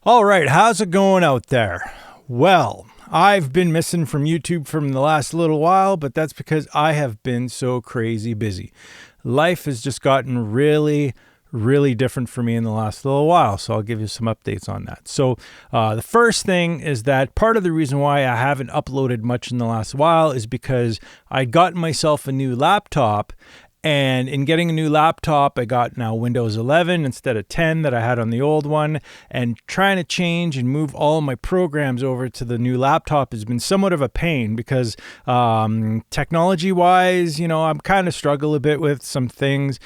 All right, how's it going out there? Well, I've been missing from YouTube from the last little while, but that's because I have been so crazy busy. Life has just gotten really different for me in the last little while, so I'll give you some updates on that. So the first thing is that part of the reason why I haven't uploaded much in the last while is because I got myself a new laptop. And in getting a new laptop, I got now Windows 11 instead of 10 that I had on the old one. And trying to change and move all my programs over to the new laptop has been somewhat of a pain because technology-wise, I'm kind of struggle a bit with some things.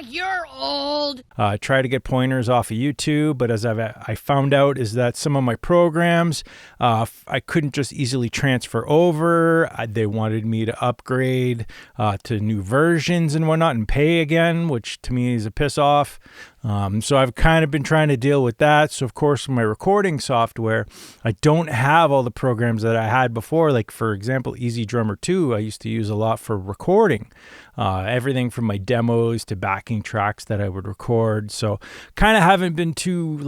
You're old. I try to get pointers off of YouTube, but as I found out is that some of my programs, I couldn't just easily transfer over. They wanted me to upgrade to new versions and whatnot and pay again, which to me is a piss off. So I've kind of been trying to deal with that. So of course, my recording software, I don't have all the programs that I had before. Like for example, Easy Drummer 2, I used to use a lot for recording. Everything from my demos to backing tracks that I would record. So kind of haven't been too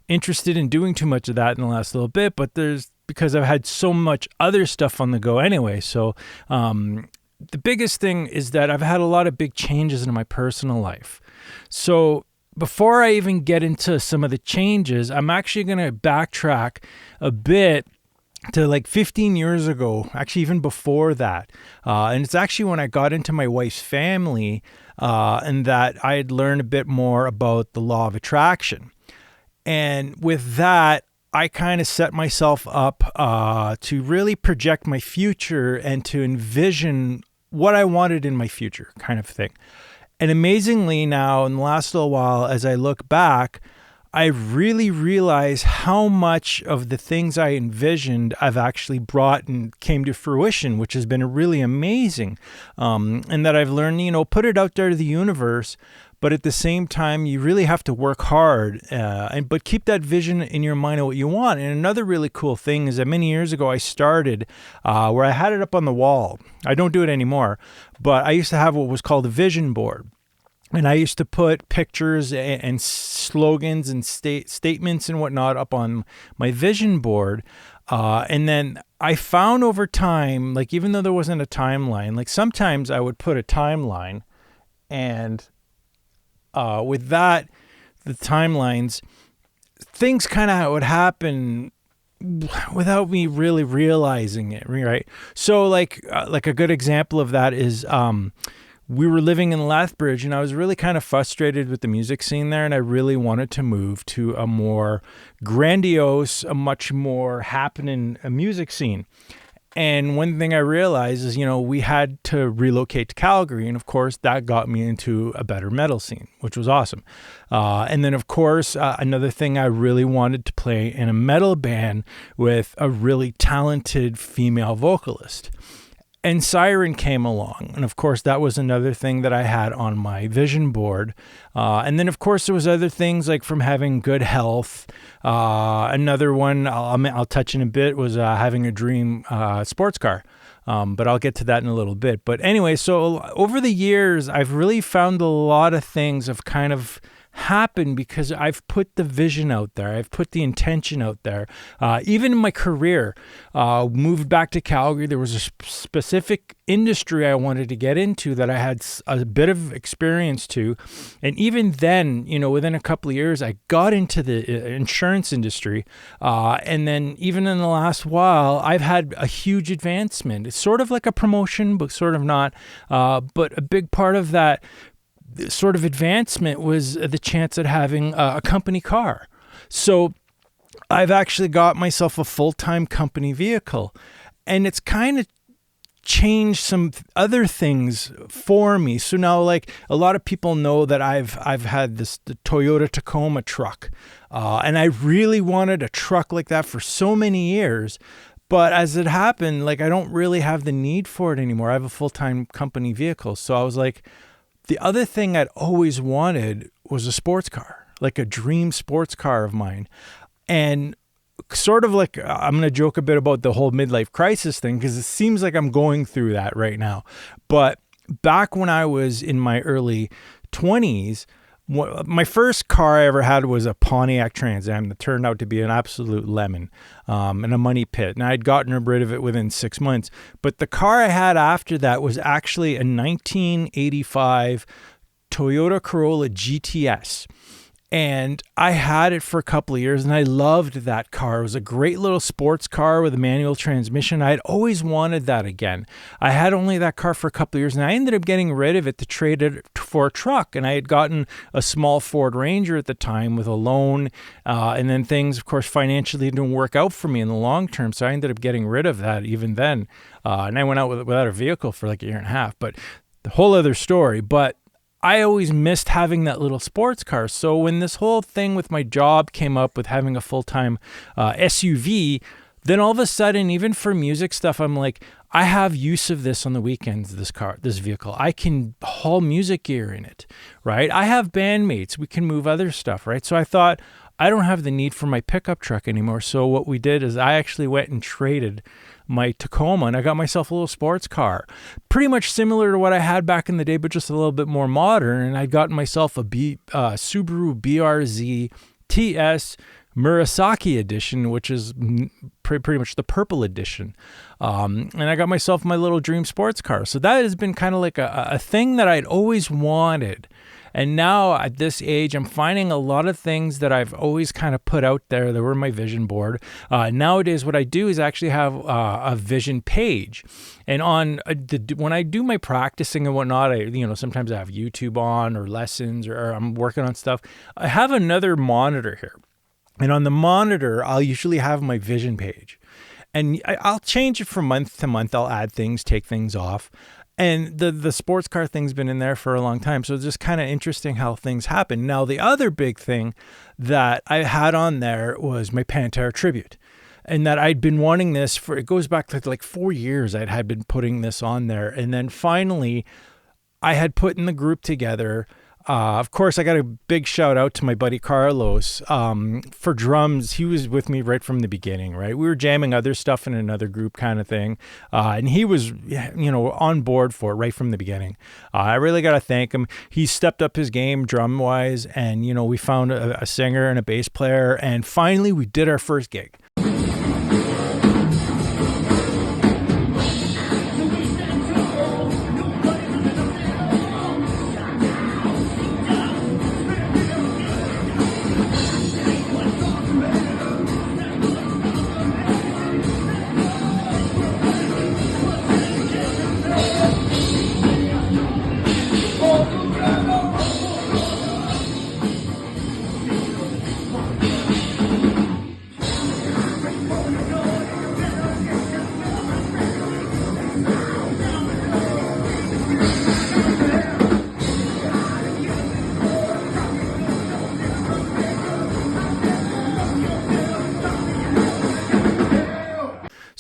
interested in doing too much of that in the last little bit, but because I've had so much other stuff on the go anyway. So the biggest thing is that I've had a lot of big changes in my personal life. So before I even get into some of the changes, I'm actually going to backtrack a bit to 15 years ago, actually even before that. And it's actually when I got into my wife's family and that I had learned a bit more about the law of attraction. And with that, I kind of set myself up to really project my future and to envision what I wanted in my future kind of thing. And amazingly now, in the last little while, as I look back, I really realize how much of the things I envisioned I've actually brought and came to fruition, which has been really amazing. And that I've learned, put it out there to the universe, but at the same time, you really have to work hard, but keep that vision in your mind of what you want. And another really cool thing is that many years ago, I started where I had it up on the wall. I don't do it anymore, but I used to have what was called a vision board. And I used to put pictures and slogans and statements and whatnot up on my vision board. And then I found over time, even though there wasn't a timeline, sometimes I would put a timeline. And with that, the timelines, things kind of would happen without me really realizing it, right? So like a good example of that is we were living in Lethbridge, and I was really kind of frustrated with the music scene there, and I really wanted to move to a more grandiose, a much more happening music scene. And one thing I realized is, we had to relocate to Calgary, and of course, that got me into a better metal scene, which was awesome. And then, of course, another thing I really wanted to play in a metal band with a really talented female vocalist. And Siren came along. And of course, that was another thing that I had on my vision board. And then, of course, there was other things like from having good health. Another one I'll touch in a bit was having a dream sports car. But I'll get to that in a little bit. But anyway, so over the years, I've really found a lot of things have kind of happened because I've put the vision out there. I've put the intention out there. Even in my career, moved back to Calgary, there was a specific industry I wanted to get into that I had a bit of experience to. And even then, within a couple of years, I got into the insurance industry. And then even in the last while, I've had a huge advancement. It's sort of like a promotion, but sort of not. But a big part of that sort of advancement was the chance at having a company car. So I've actually got myself a full-time company vehicle, and it's kind of changed some other things for me. So now, a lot of people know that I've had the Toyota Tacoma truck, and I really wanted a truck like that for so many years. But as it happened, I don't really have the need for it anymore. I have a full-time company vehicle. So I was like, the other thing I'd always wanted was a sports car, like a dream sports car of mine. And sort of I'm going to joke a bit about the whole midlife crisis thing because it seems like I'm going through that right now. But back when I was in my early 20s, My first car I ever had was a Pontiac Trans Am that turned out to be an absolute lemon and a money pit. And I'd gotten rid of it within 6 months. But the car I had after that was actually a 1985 Toyota Corolla GTS. And I had it for a couple of years and I loved that car. It was a great little sports car with a manual transmission. I'd always wanted that again. I had only that car for a couple of years and I ended up getting rid of it to trade it for a truck. And I had gotten a small Ford Ranger at the time with a loan. And then things, of course, financially didn't work out for me in the long term. So I ended up getting rid of that even then. And I went out without a vehicle for like a year and a half. But the whole other story. But I always missed having that little sports car. So when this whole thing with my job came up with having a full-time SUV, then all of a sudden, even for music stuff, I'm like, I have use of this on the weekends, this vehicle. I can haul music gear in it, right? I have bandmates. We can move other stuff, right? So I thought, I don't have the need for my pickup truck anymore. So what we did is I actually went and traded my Tacoma and I got myself a little sports car, pretty much similar to what I had back in the day, but just a little bit more modern. And I'd gotten myself a Subaru BRZ TS Murasaki edition, which is pretty much the purple edition. And I got myself my little dream sports car. So that has been kind of like a thing that I'd always wanted. And now at this age, I'm finding a lot of things that I've always kind of put out there that were my vision board. Nowadays, what I do is actually have a vision page. And when I do my practicing and whatnot, sometimes I have YouTube on or lessons or I'm working on stuff. I have another monitor here. And on the monitor, I'll usually have my vision page. And I'll change it from month to month. I'll add things, take things off. And the sports car thing's been in there for a long time. So it's just kind of interesting how things happen. Now, the other big thing that I had on there was my Pantera tribute. And that I'd been wanting this it goes back to like 4 years I had been putting this on there. And then finally, I had put in the group together. Of course, I got a big shout out to my buddy Carlos for drums. He was with me right from the beginning, right? We were jamming other stuff in another group kind of thing. And he was, on board for it right from the beginning. I really got to thank him. He stepped up his game drum wise. And, we found a singer and a bass player. And finally, we did our first gig.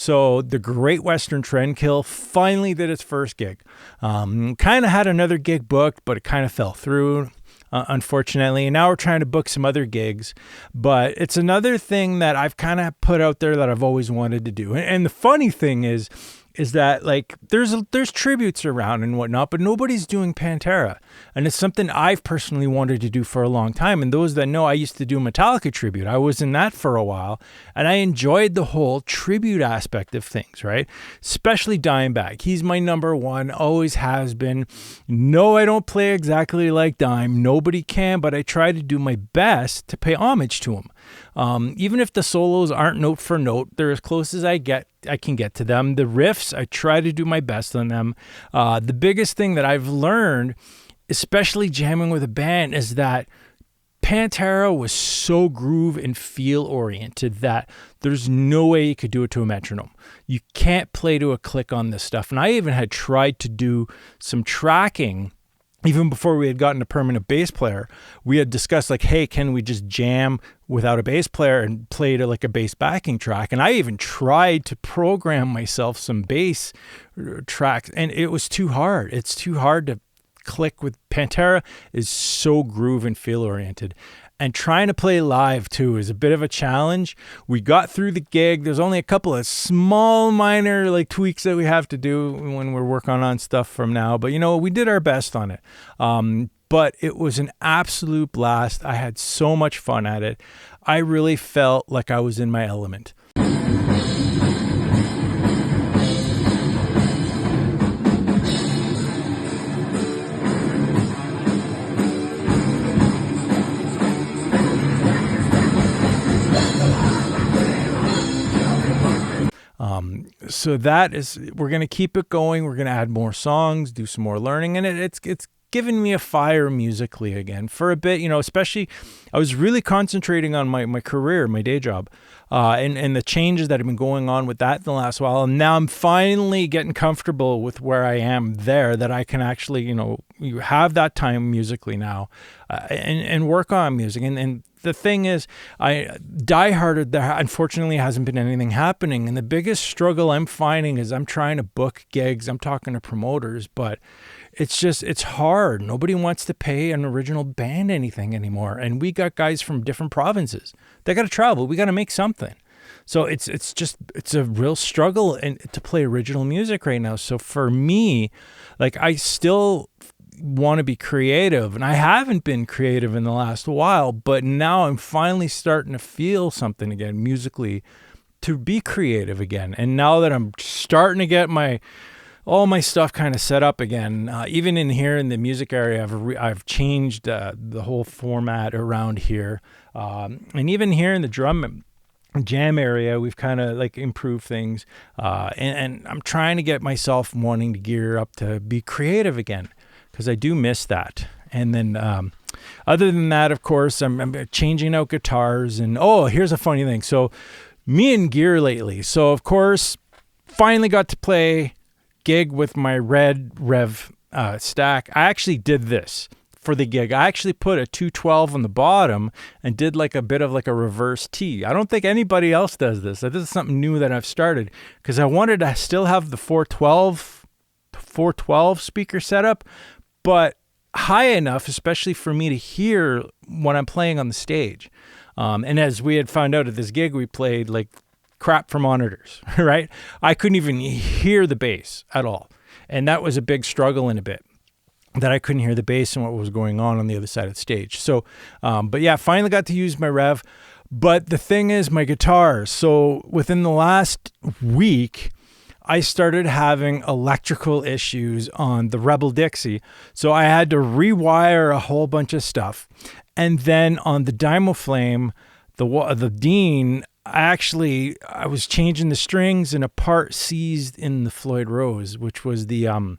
So the Great Western Trendkill finally did its first gig. Kind of had another gig booked, but it kind of fell through, unfortunately. And now we're trying to book some other gigs. But it's another thing that I've kind of put out there that I've always wanted to do. And the funny thing is that like there's tributes around and whatnot, but nobody's doing Pantera. And it's something I've personally wanted to do for a long time. And those that know, I used to do Metallica tribute. I was in that for a while and I enjoyed the whole tribute aspect of things, right? Especially Dimebag. He's my number one, always has been. No, I don't play exactly like Dime. Nobody can, but I try to do my best to pay homage to him. Even if the solos aren't note for note, they're as close as I can get to them. The riffs, I try to do my best on them. The biggest thing that I've learned, especially jamming with a band, is that Pantera was so groove and feel oriented that there's no way you could do it to a metronome. You can't play to a click on this stuff. And I even had tried to do some tracking. Even before we had gotten a permanent bass player, we had discussed like, hey, can we just jam without a bass player and play to like a bass backing track? And I even tried to program myself some bass tracks and it was too hard. It's too hard to click with. Pantera is so groove and feel oriented. And trying to play live too is a bit of a challenge. We got through the gig. There's only a couple of small minor like tweaks that we have to do when we're working on stuff from now. But we did our best on it. But it was an absolute blast. I had so much fun at it. I really felt like I was in my element. So we're going to keep it going. We're going to add more songs, do some more learning. And it's given me a fire musically again for a bit, especially I was really concentrating on my career, my day job, and the changes that have been going on with that in the last while. And now I'm finally getting comfortable with where I am there, that I can actually, you have that time musically now, and work on music. And the thing is, Die Hard, there unfortunately hasn't been anything happening. And the biggest struggle I'm finding is I'm trying to book gigs. I'm talking to promoters, but it's hard. Nobody wants to pay an original band anything anymore. And we got guys from different provinces. They got to travel. We got to make something. So it's a real struggle to play original music right now. So for me, like, I still want to be creative, and I haven't been creative in the last while, but now I'm finally starting to feel something again musically to be creative again. And now that I'm starting to get all my stuff kind of set up again, even in here in the music area, I've changed the whole format around here, and even here in the drum jam area, we've kind of like improved things, and I'm trying to get myself wanting to gear up to be creative again, because I do miss that. And then other than that, of course, I'm changing out guitars. And here's a funny thing. So me and gear lately. So of course, finally got to play gig with my red Rev stack. I actually did this for the gig. I actually put a 212 on the bottom and did like a bit of like a reverse T. I don't think anybody else does this. This is something new that I've started, because I wanted to still have the 412 speaker setup, but high enough, especially for me to hear when I'm playing on the stage. And as we had found out at this gig, we played like crap for monitors, right? I couldn't even hear the bass at all. And that was a big struggle in a bit, that I couldn't hear the bass and what was going on the other side of the stage. So, but yeah, finally got to use my Rev. But the thing is, my guitar. So within the last week, I started having electrical issues on the Rebel Dixie. So I had to rewire a whole bunch of stuff. And then on the Dymo Flame, the Dean, I was changing the strings, and a part seized in the Floyd Rose, which was the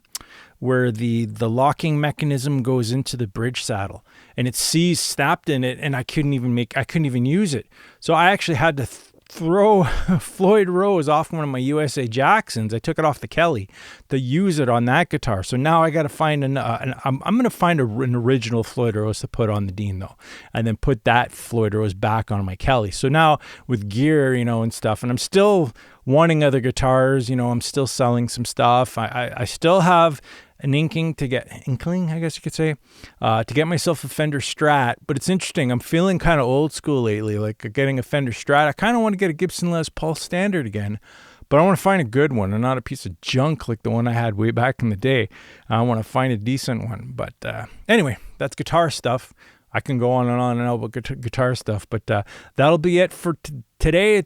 where the locking mechanism goes into the bridge saddle, and it snapped in it, and I couldn't even use it. So I actually had to throw Floyd Rose off one of my USA Jacksons. I took it off the Kelly to use it on that guitar. So now I got to find I'm going to find an original Floyd Rose to put on the Dean though, and then put that Floyd Rose back on my Kelly. So now with gear, and stuff, and I'm still wanting other guitars, I'm still selling some stuff. I still have an inkling, I guess you could say, to get myself a Fender Strat. But it's interesting. I'm feeling kind of old school lately, like getting a Fender Strat. I kind of want to get a Gibson Les Paul Standard again, but I want to find a good one and not a piece of junk like the one I had way back in the day. I want to find a decent one. But anyway, that's guitar stuff. I can go on and on about guitar stuff, but that'll be it for today.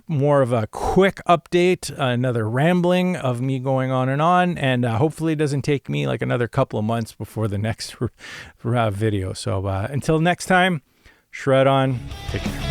More of a quick update, another rambling of me going on, and hopefully it doesn't take me like another couple of months before the next video. So until next time, shred on, take care.